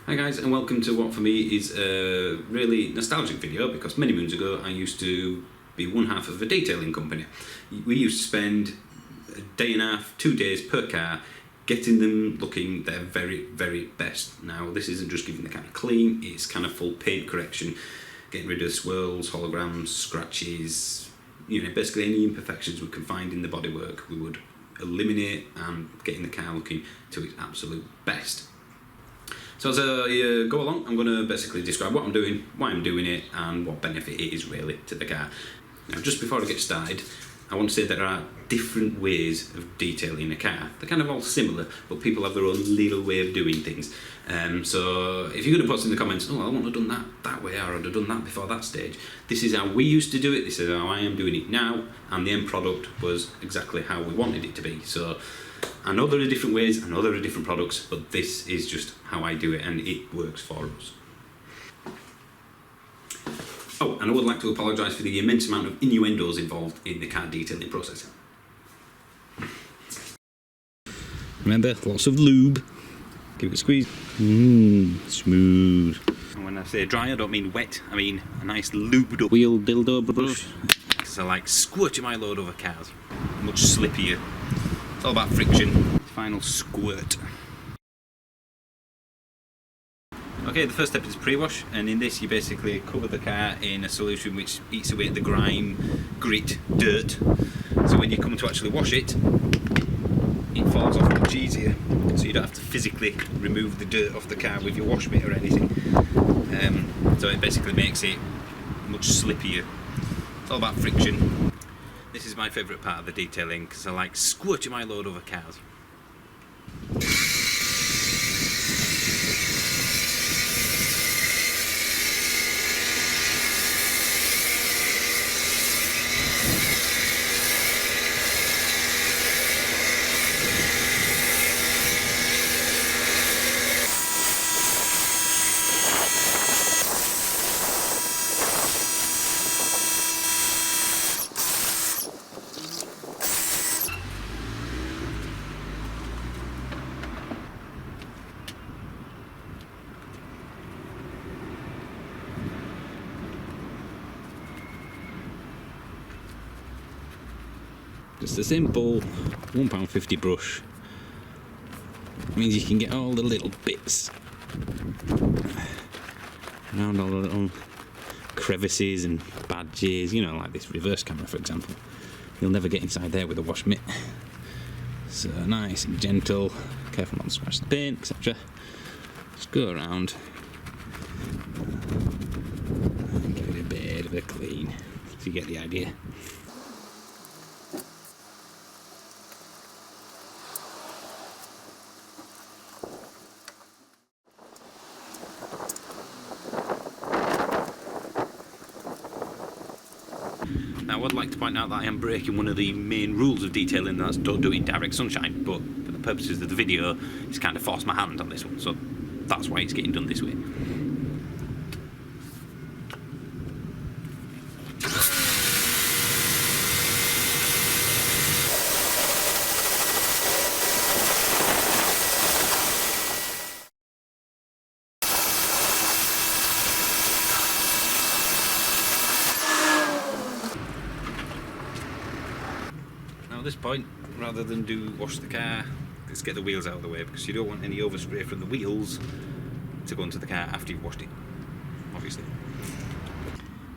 Hi guys, and welcome to what for me is a really nostalgic video, because many moons ago I used to be one half of a detailing company. We used to spend a day and a half, 2 days per car getting them looking their very, very best. Now this isn't just giving the car a clean, it's kind of full paint correction, getting rid of swirls, holograms, scratches, basically any imperfections we can find in the bodywork we would eliminate, and getting the car looking to its absolute best. So as I go along, I'm going to basically describe what I'm doing, why I'm doing it, and what benefit it is really to the car. Now just before I get started, I want to say there are different ways of detailing a car. They're kind of all similar, but people have their own little way of doing things. So if you're going to put in the comments, oh, I wouldn't have done that way, or I'd have done that before that stage. This is how we used to do it, this is how I am doing it now, and the end product was exactly how we wanted it to be. So I know there are different ways, I know there are different products, but this is just how I do it, and it works for us. Oh, and I would like to apologise for the immense amount of innuendos involved in the car detailing process. Remember, lots of lube. Give it a squeeze. Smooth. And when I say dry, I don't mean wet, I mean a nice lubed up wheel dildo brush. Because I like squirting my load over cars. Much slippier. It's all about friction. Final squirt. Okay, the first step is pre-wash, and in this you basically cover the car in a solution which eats away at the grime, grit, dirt. So when you come to actually wash it, it falls off much easier. So you don't have to physically remove the dirt off the car with your wash mitt or anything. So it basically makes it much slippier. It's all about friction. This is my favourite part of the detailing because I like squirting my load over cars. Just a simple £1.50 brush. It means you can get all the little bits around all the little crevices and badges, like this reverse camera for example. You'll never get inside there with a wash mitt. So nice and gentle, careful not to scratch the paint, etc. Just go around and give it a bit of a clean, so you get the idea. Now I would like to point out that I am breaking one of the main rules of detailing, and that's don't do it in direct sunshine, but for the purposes of the video it's kind of forced my hand on this one, so that's why it's getting done this way. At this point, rather than wash the car, let's get the wheels out of the way, because you don't want any overspray from the wheels to go into the car after you've washed it, obviously.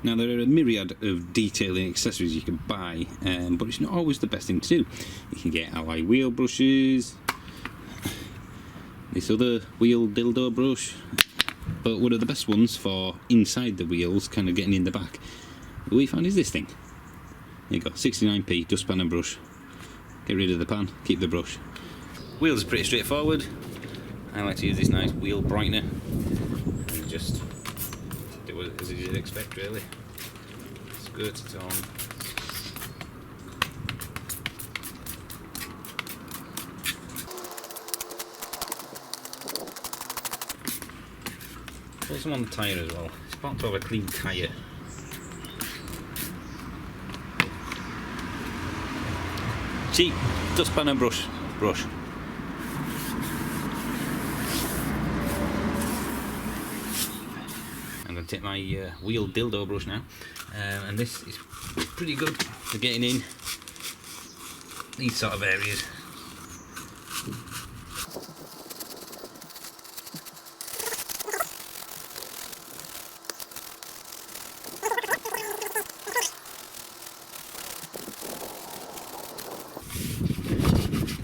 Now there are a myriad of detailing accessories you can buy, but it's not always the best thing to do. You can get alloy wheel brushes, this other wheel dildo brush, but one of the best ones for inside the wheels, kind of getting in the back, what we found is this thing. There you go, 69p dustpan and brush. Get rid of the pan, keep the brush. Wheels are pretty straightforward. I like to use this nice wheel brightener and just do it as you'd expect really. Skirt it on. Put some on the tyre as well. It's important to have a clean tyre. Cheap dustpan and brush. I'm going to take my wheel dildo brush now, and this is pretty good for getting in these sort of areas.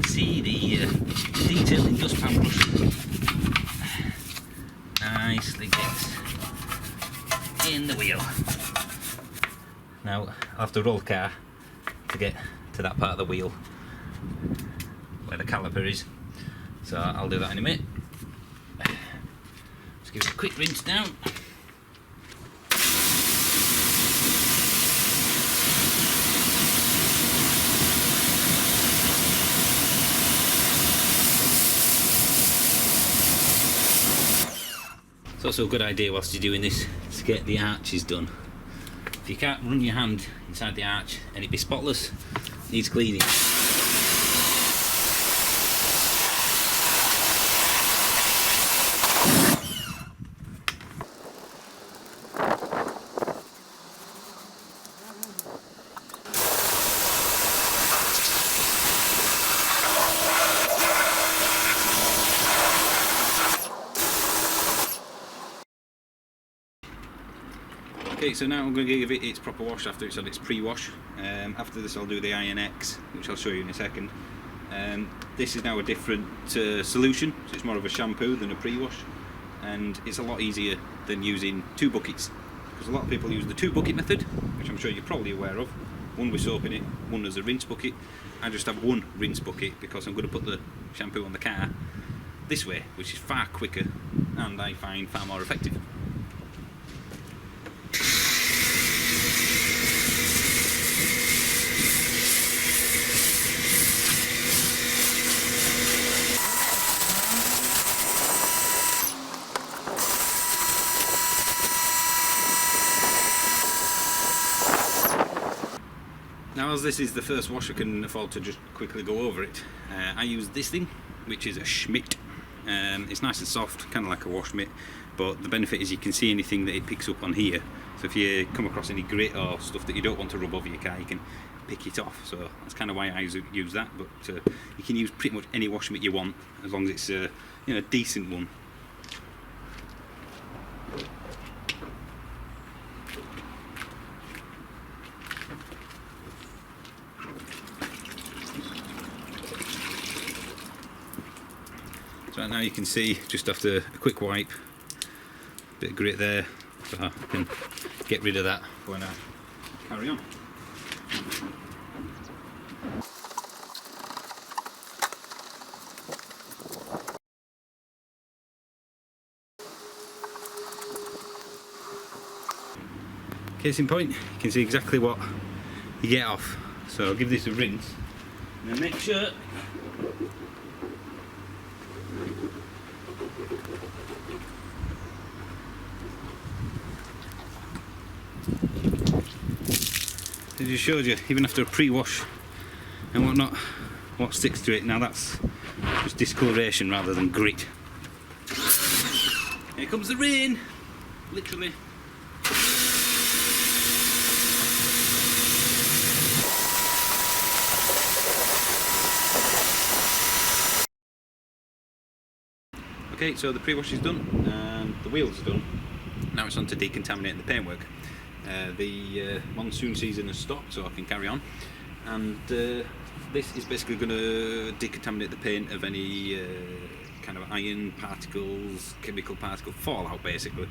See the detailing dustpan brush nicely gets in the wheel. Now I'll have to roll the car to get to that part of the wheel where the caliper is, so I'll do that in a minute. Just give it a quick rinse down. It's also a good idea whilst you're doing this to get the arches done. If you can't run your hand inside the arch and it be spotless, it needs cleaning. Okay, so now I'm going to give it its proper wash after it's had its pre-wash. After this I'll do the Iron X, which I'll show you in a second. This is now a different solution, so it's more of a shampoo than a pre-wash, and it's a lot easier than using 2 buckets, because a lot of people use the 2 bucket method, which I'm sure you're probably aware of. One with soap in it, one as a rinse bucket. I just have 1 rinse bucket because I'm going to put the shampoo on the car this way, which is far quicker and I find far more effective. Now, as this is the first wash, I can afford to just quickly go over it. I use this thing, which is a Schmidt. It's nice and soft, kind of like a wash mitt, but the benefit is you can see anything that it picks up on here. So if you come across any grit or stuff that you don't want to rub over your car, you can pick it off. So that's kind of why I use that. But you can use pretty much any wash mitt you want, as long as it's a decent one. So now you can see, just after a quick wipe, a bit of grit there, so I can get rid of that when I carry on. Case in point, you can see exactly what you get off. So I'll give this a rinse and then make sure I just showed you, even after a pre-wash and whatnot, what sticks to it. Now that's just discoloration rather than grit. Here comes the rain, literally. Okay, so the pre-wash is done and the wheels are done. Now it's on to decontaminating the paintwork. The monsoon season has stopped, so I can carry on, and this is basically going to decontaminate the paint of any kind of iron particles, chemical particle fallout basically,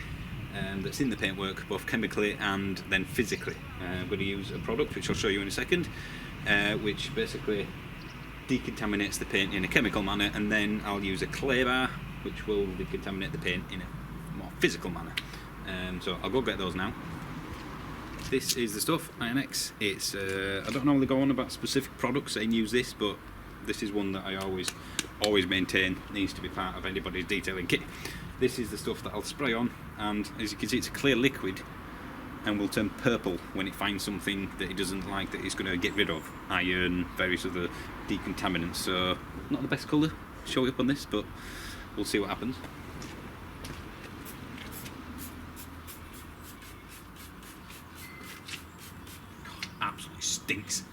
that's in the paintwork, both chemically and then physically. I'm going to use a product which I'll show you in a second, which basically decontaminates the paint in a chemical manner, and then I'll use a clay bar which will decontaminate the paint in a more physical manner. So I'll go get those now. This is the stuff, Iron X. It's I don't normally go on about specific products saying use this, but this is one that I always maintain needs to be part of anybody's detailing kit. This is the stuff that I'll spray on, and as you can see, it's a clear liquid and will turn purple when it finds something that it doesn't like that it's going to get rid of. Iron, various other decontaminants. So not the best colour, show it up on this, but we'll see what happens. stinks.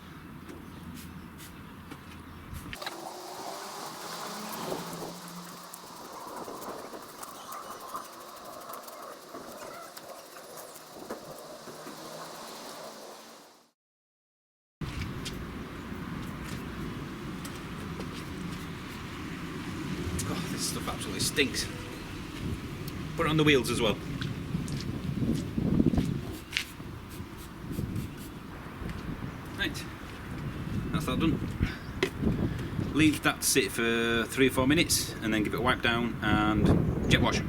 Oh, this stuff absolutely stinks. Put it on the wheels as well. Right, that's that done. Leave that to sit for 3 or 4 minutes and then give it a wipe down and jet wash.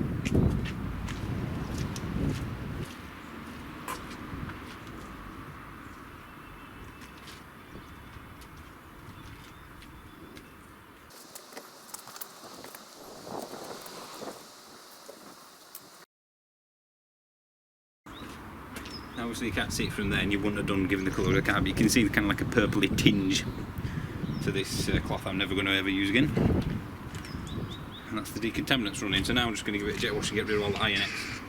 Obviously you can't see it from there and you wouldn't have done given the colour of the car, but you can see kind of like a purpley tinge to this cloth I'm never going to ever use again. And that's the decontaminants running, so now I'm just going to give it a jet wash and get rid of all the INX.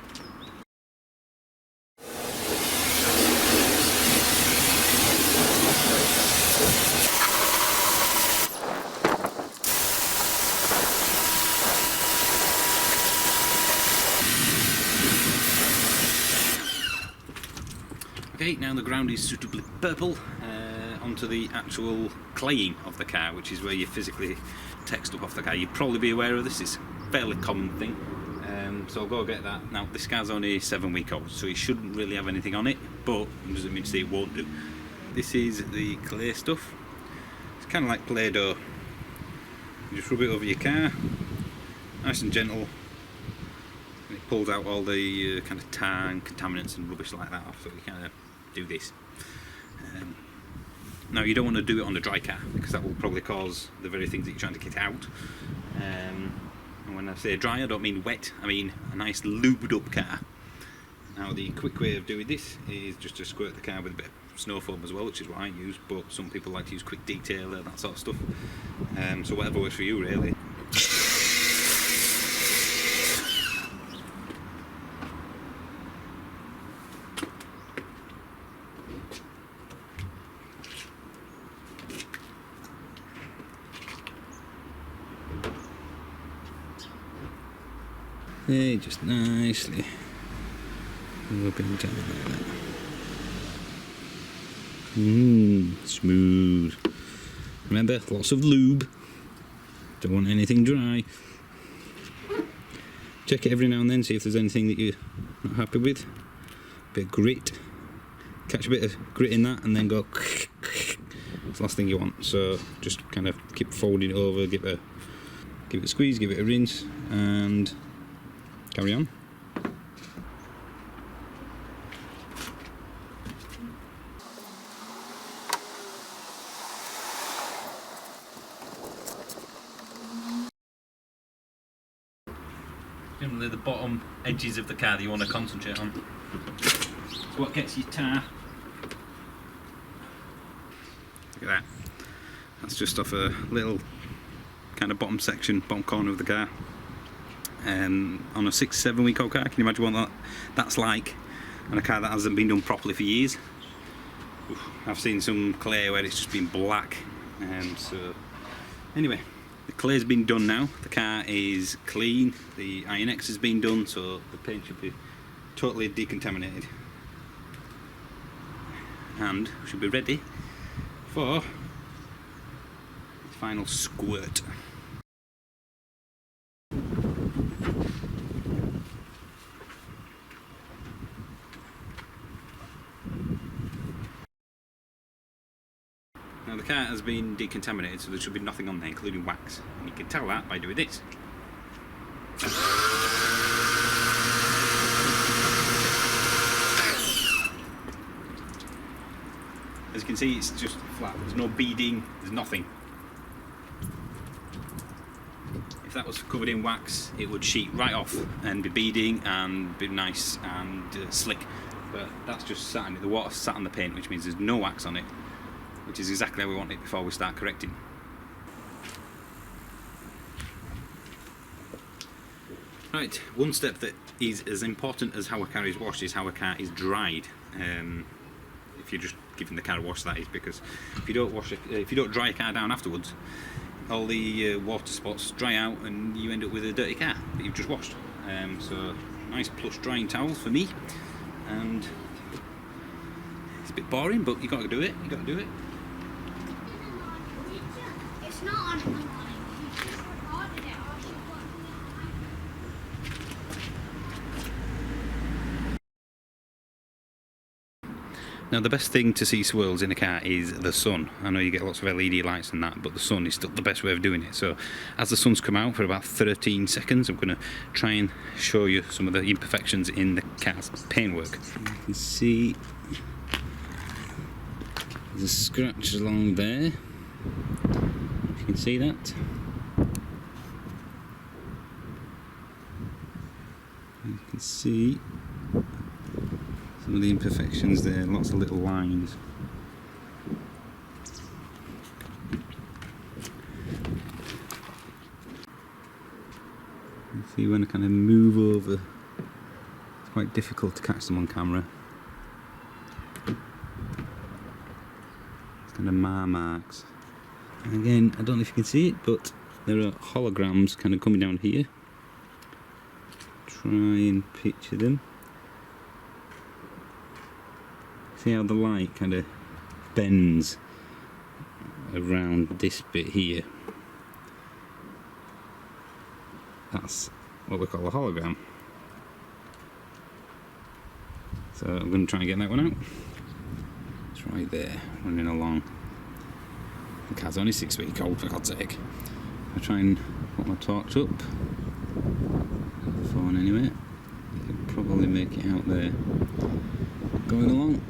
Okay, now the ground is suitably purple, onto the actual claying of the car, which is where you physically take stuff off the car. You'd probably be aware of this, it's a fairly common thing, so I'll go get that. Now this car's only 7 weeks old, so it shouldn't really have anything on it, but it doesn't mean to say it won't do. This is the clay stuff. It's kind of like Play-Doh. You just rub it over your car, nice and gentle, and it pulls out all the kind of tar and contaminants and rubbish like that off, so you kind of do this. Now you don't want to do it on the dry car because that will probably cause the very things that you're trying to get out. And when I say dry, I don't mean wet, I mean a nice lubed up car. Now the quick way of doing this is just to squirt the car with a bit of snow foam as well, which is what I use, but some people like to use quick detailer, that sort of stuff. So whatever works for you really. Yeah, just nicely rubbing down like that. Smooth. Remember, lots of lube. Don't want anything dry. Check it every now and then, see if there's anything that you're not happy with. Bit of grit. Catch a bit of grit in that and then go. It's the last thing you want. So just kind of keep folding it over, give it a squeeze, give it a rinse, and carry on. Generally the bottom edges of the car that you want to concentrate on. It's what gets your tar. Look at that. That's just off a little kind of bottom section, bottom corner of the car. On a 6-7 week old car, can you imagine what that's like on a car that hasn't been done properly for years? I've seen some clay where it's just been black. So anyway, the clay's been done now, the car is clean, the INX has been done, so the paint should be totally decontaminated and should be ready for the final squirt. Now the car has been decontaminated, so there should be nothing on there, including wax. And you can tell that by doing this. As you can see, it's just flat. There's no beading, there's nothing. If that was covered in wax, it would sheet right off and be beading and be nice and slick. But that's just sat in it. The water sat on the paint, which means there's no wax on it, which is exactly how we want it before we start correcting. Right, one step that is as important as how a car is washed is how a car is dried. if you're just giving the car a wash, that is, because if you don't wash if you don't dry a car down afterwards, all the water spots dry out and you end up with a dirty car that you've just washed. So nice plush drying towels for me, and it's a bit boring, but you got to do it. You got to do it. It's not on. Now the best thing to see swirls in a car is the sun. I know you get lots of LED lights and that, but the sun is still the best way of doing it. So as the sun's come out for about 13 seconds, I'm going to try and show you some of the imperfections in the car's paintwork. You can see there's a scratch along there, if you can see that. You can see some of the imperfections there, lots of little lines. You see when I kind of move over, it's quite difficult to catch them on camera. It's kind of marks. And again, I don't know if you can see it, but there are holograms kind of coming down here. Try and picture them. See how the light kind of bends around this bit here? That's what we call a hologram. So I'm going to try and get that one out. It's right there, running along. The car's only 6 weeks old, for God's sake. I'll try and put my torch up. The phone anyway. You can probably make it out there. Going along.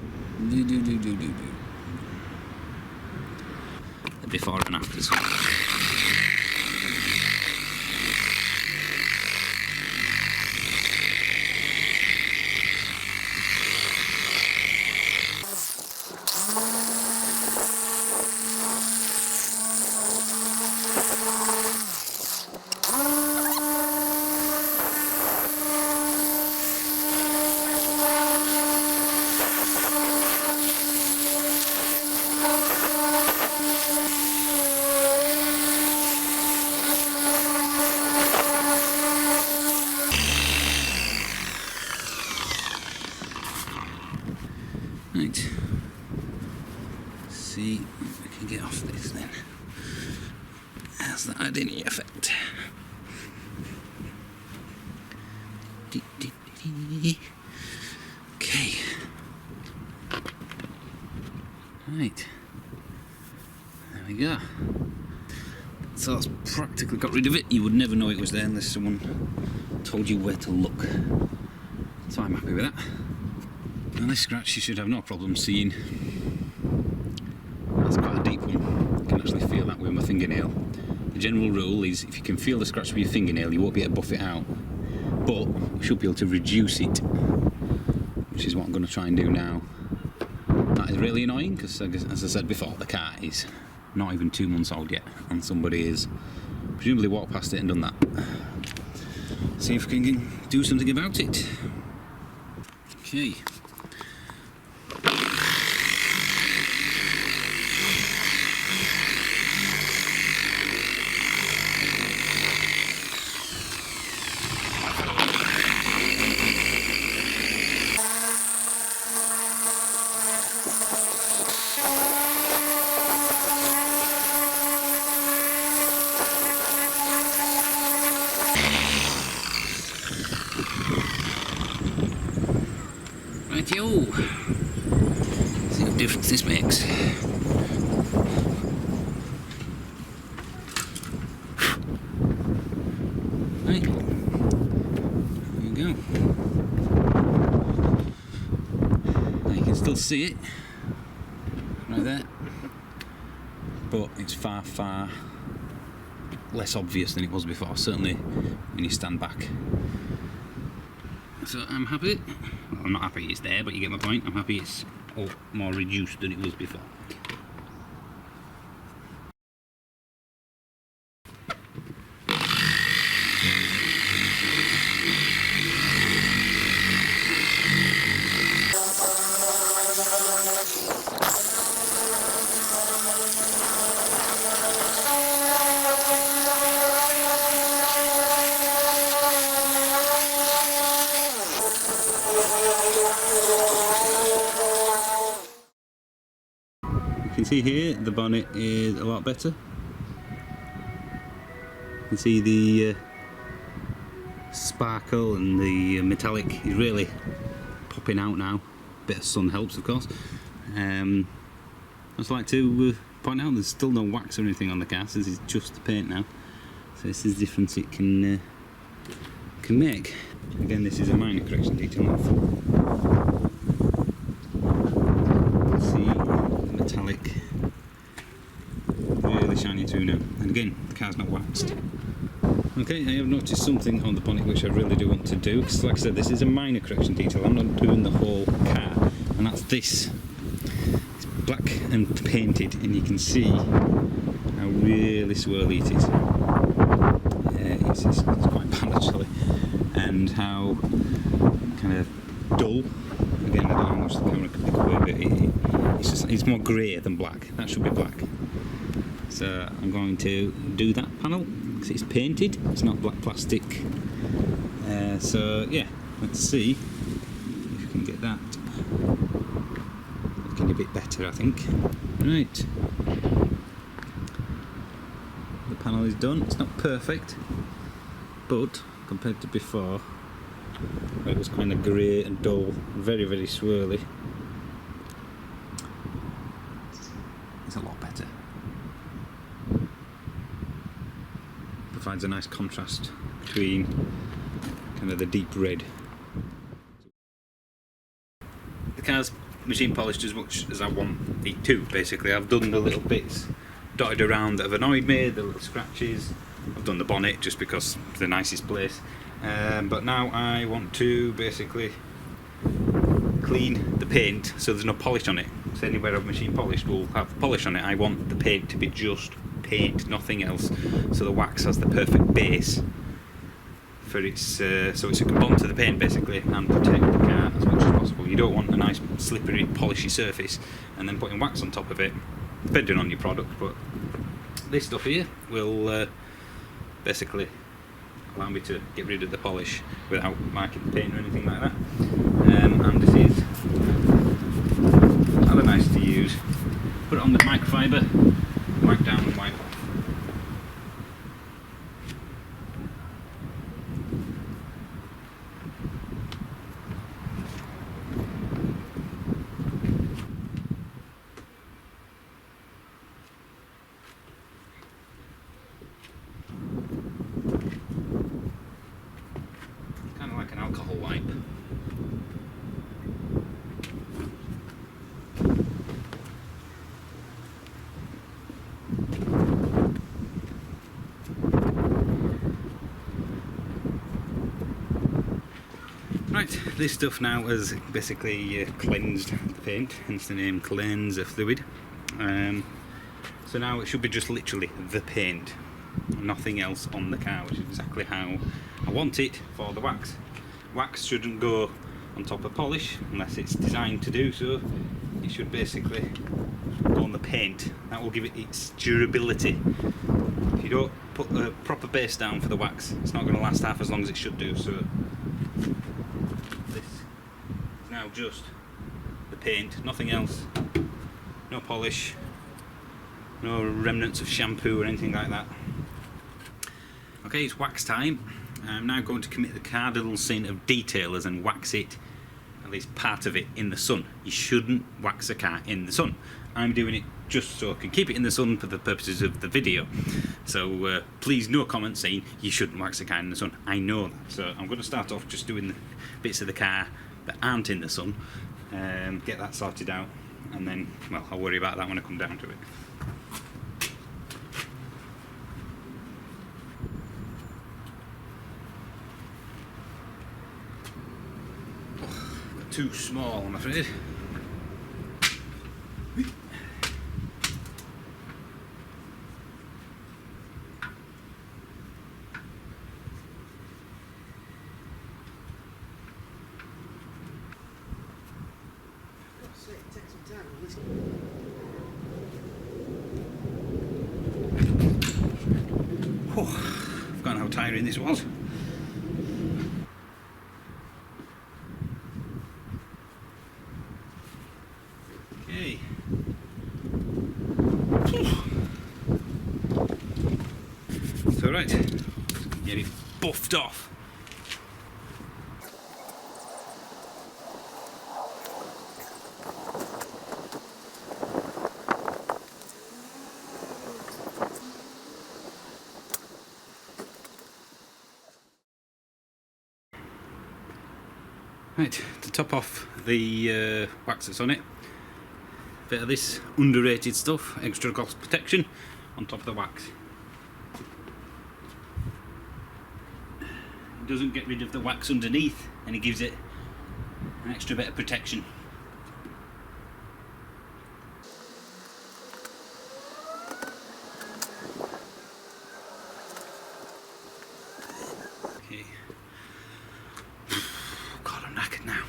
The before and afters. Right, let's see if we can get off this then. Has that had any effect? Okay. Right. There we go. So that's practically got rid of it. You would never know it was there unless someone told you where to look. So I'm happy with that. Now this scratch you should have no problem seeing. That's quite a deep one. I can actually feel that with my fingernail. The general rule is if you can feel the scratch with your fingernail, you won't be able to buff it out. But you should be able to reduce it, which is what I'm going to try and do now. That is really annoying because, as I said before, the car is not even 2 months old yet, and somebody has presumably walked past it and done that. See if we can do something about it. Okay. Rightio. See what difference this makes. Right. There you go. Now you can still see it. Right there. But it's far, far less obvious than it was before, certainly when you stand back. So I'm happy. Well, I'm not happy it's there, but you get my point. I'm happy it's more reduced than it was before. see here the bonnet is a lot better. You can see the sparkle and the metallic is really popping out now. Bit of sun helps, of course. I'd just like to point out there's still no wax or anything on the car, so this is just the paint now. So this is the difference it can make. Again, this is a minor correction detail. See the metallic really shining through now. And again, the car's not waxed. Okay, I have noticed something on the bonnet which I really do want to do, because like I said, this is a minor correction detail. I'm not doing the whole car, and that's this. It's black and painted, and you can see how really swirly it is. It's quite bad actually, and how kind of dull. Again, I don't know how much the camera can pick away, but it's more grey than black. That should be black. So I'm going to do that panel because it's painted. It's not black plastic. So yeah, let's see if we can get that looking a bit better. I think. Right. The panel is done. It's not perfect, but compared to before, where it was kind of grey and dull, very, very swirly, it's a lot better. Provides a nice contrast between kind of the deep red. The car's machine polished as much as I want it to, basically. I've done the little bits dotted around that have annoyed me, the little scratches. I've done the bonnet just because it's the nicest place. But now I want to basically clean the paint so there's no polish on it. So anywhere I've machine polished will have polish on it. I want the paint to be just paint, nothing else. So the wax has the perfect base for its, so it can bond to the paint basically and protect the car as much as possible. You don't want a nice slippery, polishy surface and then putting wax on top of it, depending on your product. But this stuff here will basically allow me to get rid of the polish without marking the paint or anything like that. And this is rather nice to use. Put it on the microfiber, wipe down and wipe off. Kind of like an alcohol wipe. Right, this stuff now has basically cleansed the paint, hence the name cleanser fluid. So now it should be just literally the paint, nothing else on the car, which is exactly how I want it for the wax. Wax shouldn't go on top of polish unless it's designed to do so. It should basically go on the paint. That will give it its durability. If you don't put a proper base down for the wax, it's not going to last half as long as it should do. So this is now just the paint, nothing else. No polish, no remnants of shampoo or anything like that. Okay, it's wax time. I'm now going to commit the cardinal sin of detailers and wax it, at least part of it, in the sun. You shouldn't wax a car in the sun. I'm doing it just so I can keep it in the sun for the purposes of the video. So please, no comments saying you shouldn't wax a car in the sun. I know that. So I'm going to start off just doing the bits of the car that aren't in the sun, get that sorted out, and then, well, I'll worry about that when I come down to it. Too small, I'm afraid. I've forgotten how tiring this was. Okay. Right, get it buffed off. Right, to top off the wax that's on it, bit of this underrated stuff, extra gloss protection on top of the wax. It doesn't get rid of the wax underneath, and it gives it an extra bit of protection. Okay. God, I'm knackered now.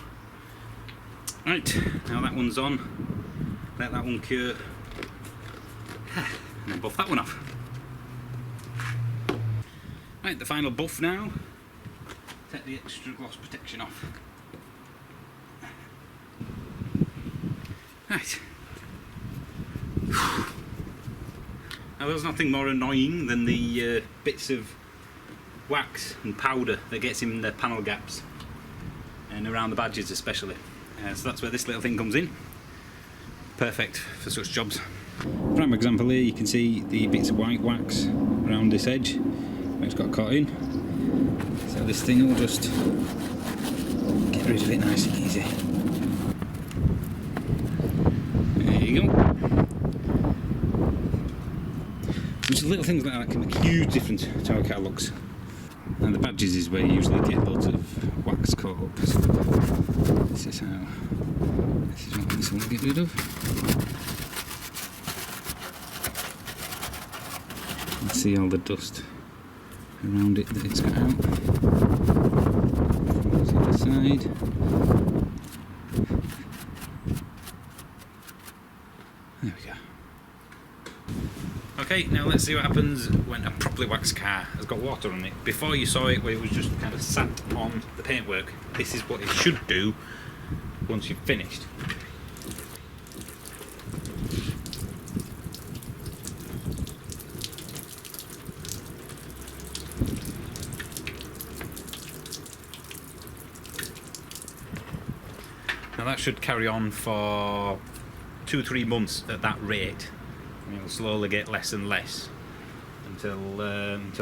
Right, now that one's on, let that one cure, and then buff that one off. Right, the final buff now. Take the extra gloss protection off. Right. Now there's nothing more annoying than the bits of wax and powder that gets in the panel gaps and around the badges especially. So that's where this little thing comes in. Perfect for such jobs. Prime example here, you can see the bits of white wax around this edge where it's got caught in. So this thing will just get rid of it nice and easy. There you go. Just little things like that can make a huge difference to how a car looks. And the badges is where you usually get loads of wax caught up. So this is what this will get rid of. You can see all the dust around it that it's got out. Close the other side. There we go. Okay, now let's see what happens when a properly waxed car has got water on it. Before you saw it where it was just kind of sat on the paintwork, this is what it should do once you've finished. Now that should carry on for 2-3 months at that rate. And it'll slowly get less and less until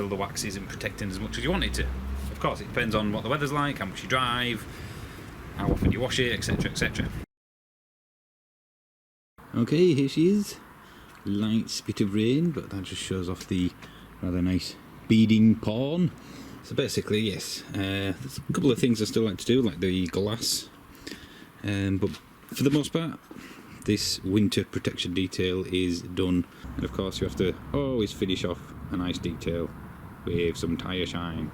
the wax isn't protecting as much as you want it to. Of course, it depends on what the weather's like, how much you drive, how often you wash it, etc, etc. Okay, here she is. Light bit of rain, but that just shows off the rather nice beading pawn. So basically, yes, there's a couple of things I still like to do, like the glass, but for the most part, this winter protection detail is done. And of course you have to always finish off a nice detail with some tyre shine.